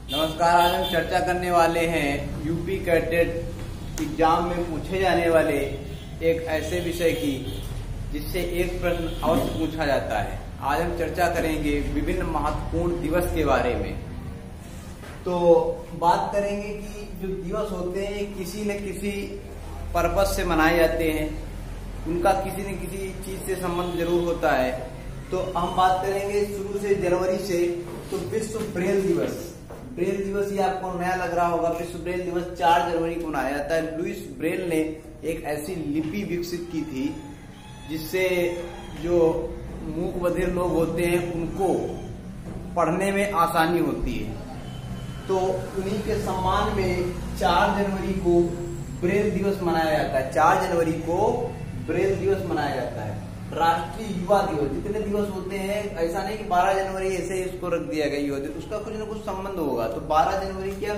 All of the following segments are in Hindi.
नमस्कार। आज हम चर्चा करने वाले हैं यूपी कैडेट एग्जाम में पूछे जाने वाले एक ऐसे विषय की जिससे एक प्रश्न अवश्य पूछा जाता है। आज हम चर्चा करेंगे विभिन्न महत्वपूर्ण दिवस के बारे में। तो बात करेंगे कि जो दिवस होते हैं किसी न किसी पर्पस से मनाए जाते हैं, उनका किसी न किसी चीज से संबंध जरूर होता है। तो हम बात करेंगे शुरू से जनवरी से। तो विश्व ब्रेल दिवस, ब्रेल दिवस ये आपको नया लग रहा होगा। विश्व ब्रेल दिवस 4 जनवरी को मनाया जाता है। लुईस ब्रेल ने एक ऐसी लिपि विकसित की थी जिससे जो मूक बधिर लोग होते हैं उनको पढ़ने में आसानी होती है। तो उन्हीं के सम्मान में 4 जनवरी को ब्रेल दिवस मनाया जाता है। 4 जनवरी को ब्रेल दिवस मनाया जाता है। राष्ट्रीय युवा दिवस, जितने दिवस होते हैं ऐसा नहीं कि 12 जनवरी ऐसे इसको रख दिया गया युवा दिवस, उसका कुछ न कुछ संबंध होगा। तो 12 जनवरी क्या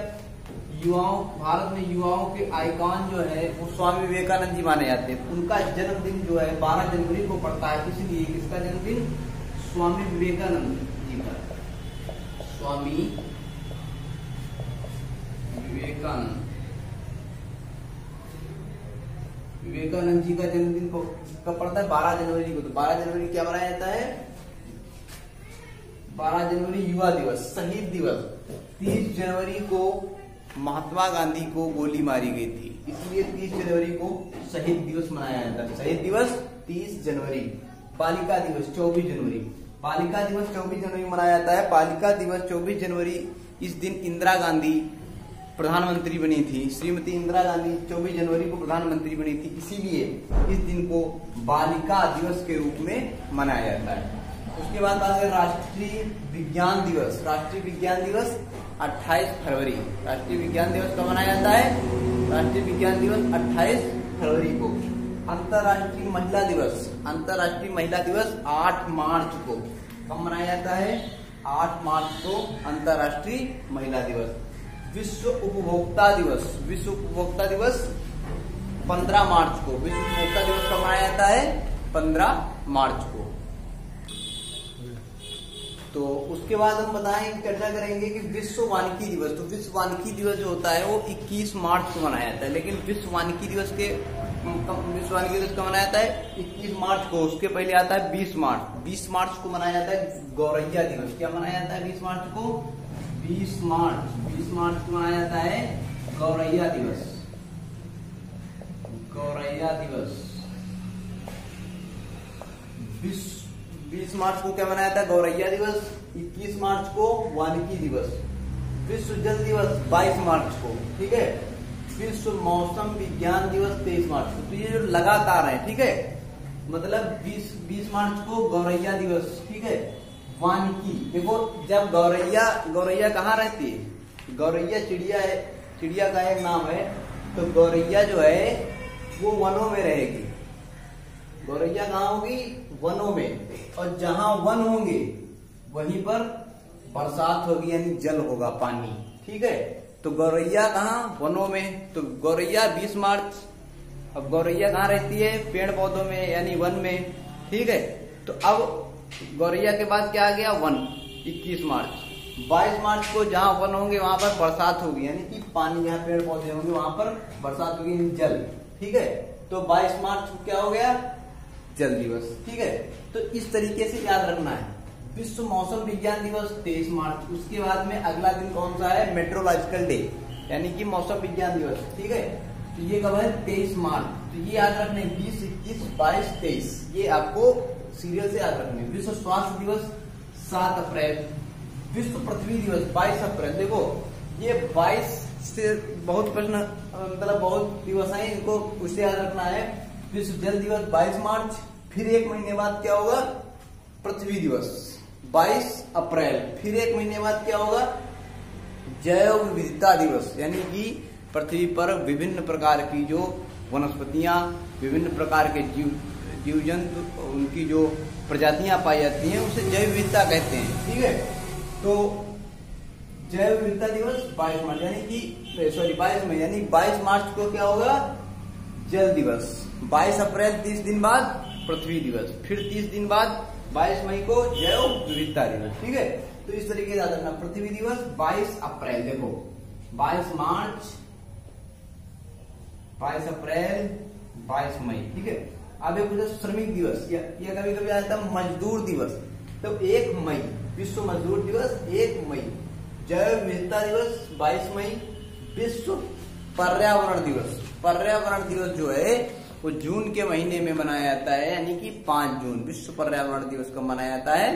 युवाओं, भारत में युवाओं के आइकॉन जो है वो स्वामी विवेकानंद जी माने जाते हैं। उनका जन्मदिन जो है 12 जनवरी को पड़ता है। इसलिए किसका जन्मदिन? स्वामी विवेकानंद जी का। स्वामी विवेकानंद जी का जन्मदिन कब पड़ता है? 12 जनवरी को। तो 12 जनवरी क्या मनाया जाता है? 12 जनवरी युवा दिवस। शहीद दिवस 30 जनवरी को महात्मा गांधी को गोली मारी गई थी, इसलिए 30 जनवरी को शहीद दिवस मनाया जाता है। शहीद दिवस 30 जनवरी। बालिका दिवस 24 जनवरी। बालिका दिवस 24 जनवरी मनाया जाता है। बालिका दिवस 24 जनवरी, इस दिन इंदिरा गांधी प्रधानमंत्री बनी थी। श्रीमती इंदिरा गांधी 24 जनवरी को प्रधानमंत्री बनी थी, इसीलिए इस दिन को बालिका दिवस के रूप में मनाया जाता है। उसके बाद राष्ट्रीय विज्ञान दिवस। राष्ट्रीय विज्ञान दिवस 28 फरवरी। राष्ट्रीय विज्ञान दिवस कब मनाया जाता है? राष्ट्रीय विज्ञान दिवस 28 फरवरी को। अंतर्राष्ट्रीय महिला दिवस। अंतर्राष्ट्रीय महिला दिवस 8 मार्च को। कब मनाया जाता है? 8 मार्च को अंतर्राष्ट्रीय महिला दिवस। विश्व उपभोक्ता दिवस। विश्व उपभोक्ता दिवस 15 मार्च को। विश्व उपभोक्ता दिवस कब मनाया जाता है? 15 मार्च को। तो उसके बाद हम बताएं, चर्चा करेंगे कि विश्व वानिकी दिवस। तो विश्व वानिकी दिवस जो होता है वो 21 मार्च को मनाया जाता है, लेकिन विश्व वानिकी दिवस कब मनाया जाता है? 21 मार्च को। उसके पहले आता है 20 मार्च। 20 मार्च को मनाया जाता है गौरैया दिवस। क्या मनाया जाता है 20 मार्च को? 20 मार्च को मनाया जाता है गौरैया दिवस। गौरैया दिवस 20 मार्च को क्या मनाया जाता है? गौरैया दिवस। 21 मार्च को वानिकी दिवस। विश्व जल दिवस 22 मार्च को। ठीक है। विश्व मौसम विज्ञान दिवस 23 मार्च को। तो ये जो लगातार है, ठीक है, मतलब 20 मार्च को गौरैया दिवस, ठीक है। वानिकी, देखो जब गौरैया कहाँ रहती है? गौरैया चिड़िया है, चिड़िया का एक नाम है। तो गौरैया जो है वो वनों में रहेगी। गौरैया कहाँ होगी? वनों में। और जहां वन होंगे वहीं पर बरसात होगी, यानी जल होगा, पानी। ठीक है। तो गौरैया कहाँ? वनों में। तो गौरैया 20 मार्च। अब गौरैया कहाँ रहती है? पेड़ पौधों में, यानी वन में। ठीक है। तो अब गौरैया के बाद क्या आ गया? वन। 21 मार्च। 22 मार्च को जहां वन होंगे वहां पर बरसात होगी, यानी कि पानी, जहां पेड़ पौधे होंगे वहां पर बरसात होगी, जल। ठीक है। तो 22 मार्च को क्या हो गया? जल दिवस। ठीक है। तो इस तरीके से याद रखना है। विश्व मौसम विज्ञान दिवस 23 मार्च। उसके बाद में अगला दिन कौन सा है? मेट्रोलॉजिकल डे, यानी कि मौसम विज्ञान दिवस। ठीक है। तो ये कब है? 23 मार्च। तो ये याद रखने 20, 21, 22, 23, ये आपको सीरियल से याद रखने। विश्व स्वास्थ्य दिवस 7 अप्रैल। विश्व पृथ्वी दिवस 22 अप्रैल। देखो ये 22 से बहुत प्रश्न, मतलब बहुत दिवस है, इनको उससे याद रखना है। विश्व जल दिवस 22 मार्च। फिर एक महीने बाद क्या होगा? पृथ्वी दिवस 22 अप्रैल। फिर एक महीने बाद क्या होगा? जैव विविधता दिवस, यानी कि पृथ्वी पर विभिन्न प्रकार की जो वनस्पतियां, विभिन्न प्रकार के जीव जंतु, उनकी जो प्रजातियां पाई जाती हैं उसे जैव विविधता कहते हैं। ठीक है। तो जैव विविधता दिवस 22 मार्च, यानी कि 22 में, यानी 22 मार्च को क्या होगा? जल दिवस। 22 अप्रैल 30 दिन बाद पृथ्वी दिवस। फिर 30 दिन बाद 22 मई को जैव विविधता दिवस। ठीक है, तो इस तरीके से याद रखना। पृथ्वी दिवस 22 अप्रैल, देखो 22 मार्च, 22 अप्रैल, 22 मई। ठीक है, अब एक श्रमिक दिवस या कभी कभी आता है मजदूर दिवस, तो 1 मई विश्व मजदूर दिवस 1 मई। जैव विविधता दिवस 22 मई। विश्व पर्यावरण दिवस, पर्यावरण दिवस जो है वो जून के महीने में मनाया जाता है, यानी कि 5 जून। विश्व पर्यावरण दिवस कब मनाया जाता है?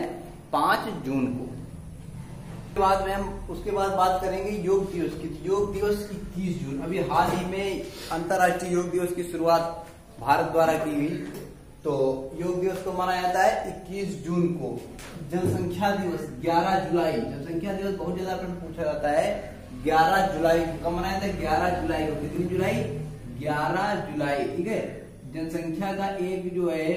5 जून को। बाद में हम उसके बाद बात करेंगे योग दिवस की। योग दिवस 21 जून। अभी हाल ही में अंतर्राष्ट्रीय योग दिवस की शुरुआत भारत द्वारा की गई। तो योग दिवस को मनाया जाता है 21 जून को। जनसंख्या दिवस 11 जुलाई। जनसंख्या दिवस बहुत ज्यादा प्रश्न पूछा जाता है। 11 जुलाई कब मनाया जाता है? 11 जुलाई को। कितनी जुलाई? 11 जुलाई। ठीक है, जनसंख्या का एक जो है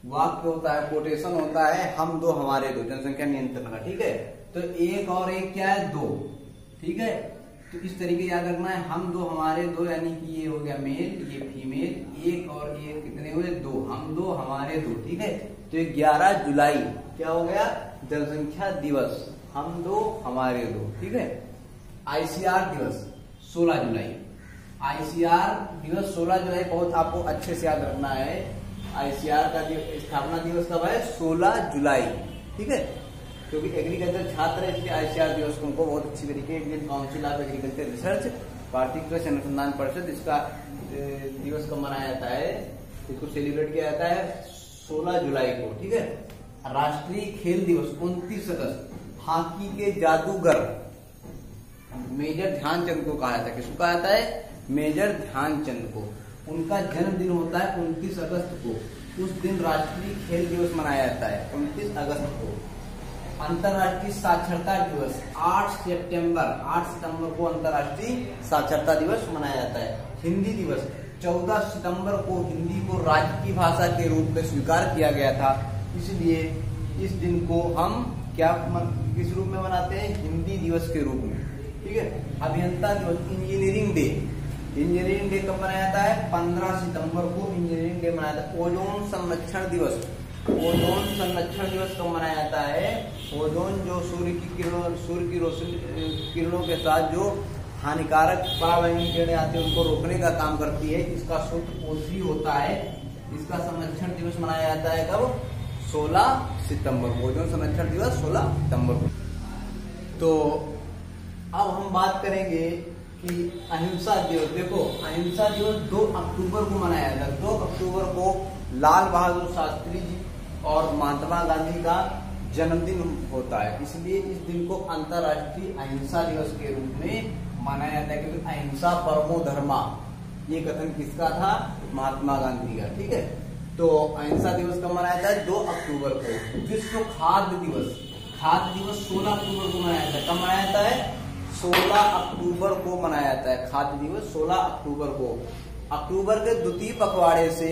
वाक्य होता है, कोटेशन होता है, हम दो हमारे दो, जनसंख्या नियंत्रण का। ठीक है, तो 1 और 1 क्या है? 2। ठीक है, तो इस तरीके याद रखना है, हम दो हमारे दो, यानी कि ये हो गया मेल, ये फीमेल। 1 और 1 कितने हुए? 2। हम दो हमारे दो। ठीक है, तो 11 जुलाई क्या हो गया? जनसंख्या दिवस, हम दो हमारे दो। ठीक है, आईसीआर दिवस 16 जुलाई। आईसीआर दिवस 16 जुलाई बहुत आपको अच्छे से याद रखना है। आईसीआर का स्थापना दिवस कब है? 16 जुलाई। ठीक है, क्योंकि एग्रीकल्चर छात्र है, इसलिए आईसीआर दिवस को उनको बहुत अच्छी तरीके Indian council of agriculture research, भारतीय कृषि अनुसंधान परिषद, इसका दिवस कब मनाया जाता है? इसको सेलिब्रेट किया जाता है 16 जुलाई को। ठीक है, राष्ट्रीय खेल दिवस 29 अगस्त। हॉकी के जादूगर मेजर ध्यानचंद को कहा जाता है। किसको कहा जाता है? मेजर ध्यानचंद को। उनका जन्मदिन होता है 29 अगस्त को। उस दिन राष्ट्रीय खेल दिवस मनाया जाता है 29 अगस्त को। अंतर्राष्ट्रीय साक्षरता दिवस 8 सितंबर को अंतर्राष्ट्रीय साक्षरता दिवस मनाया जाता है। हिंदी दिवस 14 सितंबर को हिंदी को राज्य की भाषा के रूप में स्वीकार किया गया था, इसलिए इस दिन को हम किस रूप में मनाते हैं? हिंदी दिवस के रूप में। ठीक है, अभियंता दिवस, इंजीनियरिंग डे। इंजीनियरिंग डे कब मनाया जाता है? 15 सितंबर को इंजीनियरिंग डे मनाया जाता है। ओजोन संरक्षण दिवस, ओजोन संरक्षण दिवस कब मनाया जाता है? ओजोन जो सूर्य की रोशनी किरणों के साथ जो हानिकारक पराबैंगनी किरणें आती है उनको रोकने का काम करती है, इसका सूत्र O3 होता है। इसका संरक्षण दिवस मनाया जाता है कब? 16 सितंबर को। ओजोन संरक्षण दिवस 16 सितंबर को। तो अब हम बात करेंगे कि अहिंसा दिवस। देखो, अहिंसा दिवस 2 अक्टूबर को मनाया जाता है। 2 अक्टूबर को लाल बहादुर शास्त्री जी और महात्मा गांधी का जन्मदिन होता है, इसलिए इस दिन को अंतर्राष्ट्रीय अहिंसा दिवस के रूप में मनाया जाता है। क्योंकि अहिंसा परमो धर्मा, ये कथन किसका था? महात्मा गांधी का। ठीक है, तो अहिंसा दिवस कब मनाया जाता है? 2 अक्टूबर को। विश्व खाद्य दिवस, खाद्य दिवस 16 अक्टूबर को मनाया जाता है। कब मनाया जाता है? 16 अक्टूबर को मनाया जाता है खाद्य दिवस, 16 अक्टूबर को। अक्टूबर के द्वितीय पखवाड़े से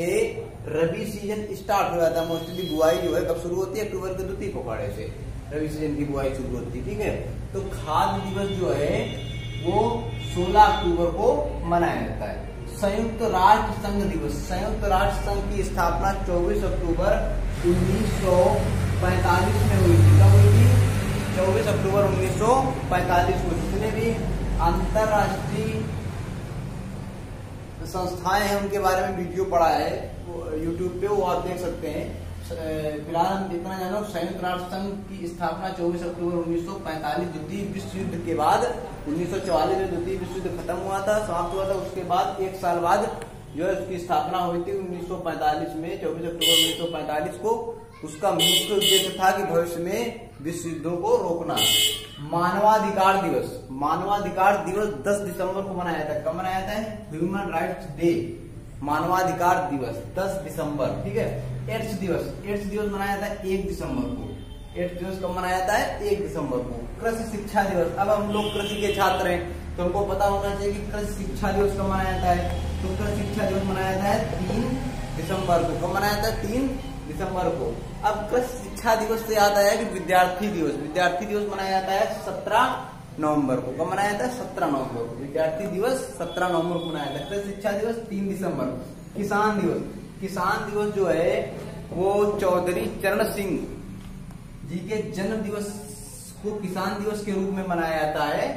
रबी सीजन स्टार्ट हो जाता है। मोस्टली बुआई जो है कब शुरू होती है? अक्टूबर के द्वितीय पखवाड़े से रबी सीजन की बुआई शुरू होती है। ठीक है, तो खाद्य दिवस जो है वो 16 अक्टूबर को मनाया जाता है। संयुक्त राष्ट्र संघ दिवस, संयुक्त राष्ट्र संघ की स्थापना 24 अक्टूबर 1945 में हुई थी। कब हुई थी? 24 अक्टूबर 1945 को। जितने भी अंतरराष्ट्रीय संस्थाएं हैं उनके बारे में वीडियो पड़ा है यूट्यूब पे, वो आप देख सकते हैं। फिलहाल हम इतना जानो, संयुक्त राष्ट्र संघ की स्थापना 24 अक्टूबर 1945 द्वितीय विश्व युद्ध के बाद 1944 में द्वितीय विश्व युद्ध खत्म हुआ था, समाप्त हुआ था। उसके बाद 1 साल बाद जो है उसकी स्थापना हुई थी 1945 में, 24 अक्टूबर 1945 को। उसका मुख्य उद्देश्य था कि भविष्य में विश्व युद्धों को रोकना। मानवाधिकार दिवस, मानवाधिकार दिवस 10 दिसंबर को मनाया जाता है। कब मनाया जाता है? ह्यूमन राइट्स डे, मानवाधिकार दिवस 10 दिसंबर। ठीक है, एड्स दिवस, एड्स दिवस मनाया जाता है 1 दिसंबर को। एड्स दिवस कब मनाया जाता है? 1 दिसंबर को। कृषि शिक्षा दिवस, अब हम लोग कृषि के छात्र हैं तो हमको पता होना चाहिए कि कृषि शिक्षा दिवस कब मनाया जाता है। तो कृषि शिक्षा दिवस मनाया जाता है 3 दिसंबर को। कब मनाया जाता है? 3 दिसंबर को। अब कृषि शिक्षा दिवस से याद आया कि विद्यार्थी दिवस, विद्यार्थी दिवस मनाया जाता है 17 नवंबर को। कब मनाया जाता है? 17 नवंबर को। विद्यार्थी दिवस 17 नवंबर को मनाया जाता है। कृषि शिक्षा दिवस 3 दिसंबर। किसान दिवस, किसान दिवस जो है वो चौधरी चरण सिंह जी के जन्म दिवस को किसान दिवस के रूप में मनाया जाता है।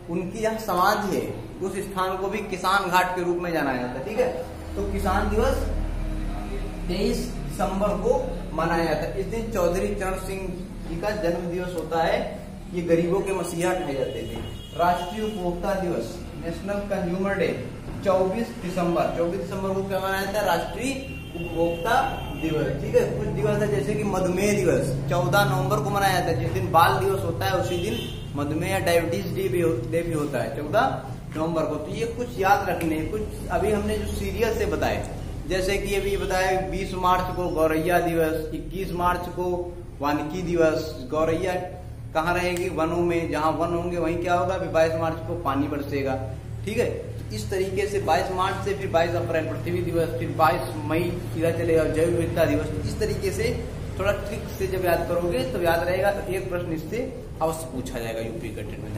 उनकी जहाँ समाधि है उस स्थान को भी किसान घाट के रूप में जाना जाता है। ठीक है, तो किसान दिवस 23 दिसंबर को मनाया जाता है। इस दिन चौधरी चरण सिंह जी का जन्म दिवस होता है। ये गरीबों के मसीहा कहे जाते थे। राष्ट्रीय उपभोक्ता दिवस, नेशनल कंज्यूमर डे 24 दिसंबर को क्या मनाया जाता है? राष्ट्रीय उपभोक्ता दिवस। ठीक है, कुछ दिवस है जैसे कि मधुमेह दिवस 14 नवंबर को मनाया जाता है। जिस दिन बाल दिवस होता है उसी दिन मधुमेह या डायबिटीज डे भी होता है 14 नवंबर को। तो ये कुछ याद रखने, कुछ अभी हमने जो सीरियल से बताए, जैसे कि अभी बताया 20 मार्च को गौरैया दिवस, 21 मार्च को वानिकी दिवस। गौरैया कहाँ रहेगी? वनों में, जहाँ वन होंगे वहीं क्या होगा? अभी 22 मार्च को पानी बरसेगा। ठीक है, तो इस तरीके से 22 मार्च से फिर 22 अप्रैल पृथ्वी दिवस, फिर 22 मई सीधा चलेगा जैव विविधता दिवस। तो इस तरीके से थोड़ा ट्रिक से जब याद करोगे तो याद रहेगा। तो एक प्रश्न इससे अवश्य पूछा जाएगा यूपी कंटेंट में।